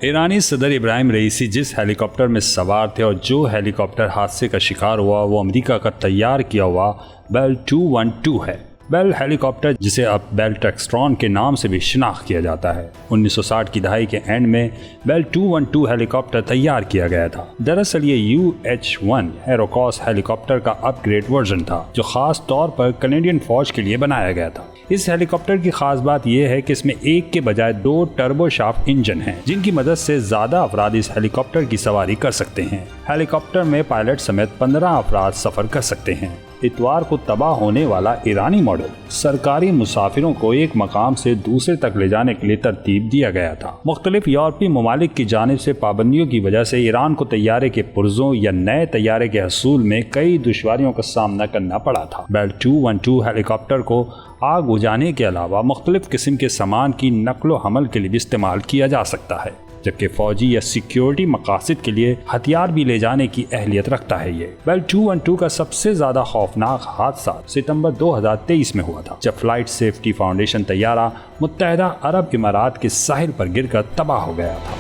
ईरानी सदर इब्राहिम रईसी जिस हेलीकॉप्टर में सवार थे और जो हेलीकॉप्टर हादसे का शिकार हुआ वो अमेरिका का तैयार किया हुआ बेल 212 है। बेल हेलीकॉप्टर, जिसे अब बेल टेक्सट्रॉन के नाम से भी शिनाख्त किया जाता है, 1960 की दहाई के एंड में बेल 212 हेलीकॉप्टर तैयार किया गया था। दरअसल ये UH-1 एरोकॉस हेलीकॉप्टर का अपग्रेड वर्जन था जो खास तौर पर कनेडियन फौज के लिए बनाया गया था। इस हेलीकॉप्टर की खास बात यह है कि इसमें एक के बजाय 2 टर्बोशाफ्ट इंजन हैं, जिनकी मदद से ज्यादा अफराद इस हेलीकॉप्टर की सवारी कर सकते हैं। हेलीकॉप्टर में पायलट समेत 15 अफराद सफर कर सकते हैं। इतवार को तबाह होने वाला ईरानी मॉडल सरकारी मुसाफिरों को एक मकाम से दूसरे तक ले जाने के लिए तरतीब दिया गया था। मुख्तलिफ यूरोपीय ममालिक की जानिब से पाबंदियों की वजह से ईरान को तैयारे के पुर्जों या नए तैयारे के हसूल में कई दुश्वारियों का सामना करना पड़ा था। बेल 212 हेलीकॉप्टर को आग बुझाने के अलावा मुख्तलिफ किस्म के सामान की नकलो हमल के लिए भी इस्तेमाल किया जा सकता है, जबकि फौजी या सिक्योरिटी मकासद के लिए हथियार भी ले जाने की अहलियत रखता है। ये बेल 212 का सबसे ज्यादा खौफनाक हादसा सितंबर 2023 में हुआ था, जब फ्लाइट सेफ्टी फाउंडेशन तैयारा मुत्तहदा अरब इमारात के साहिल पर गिरकर तबाह हो गया था।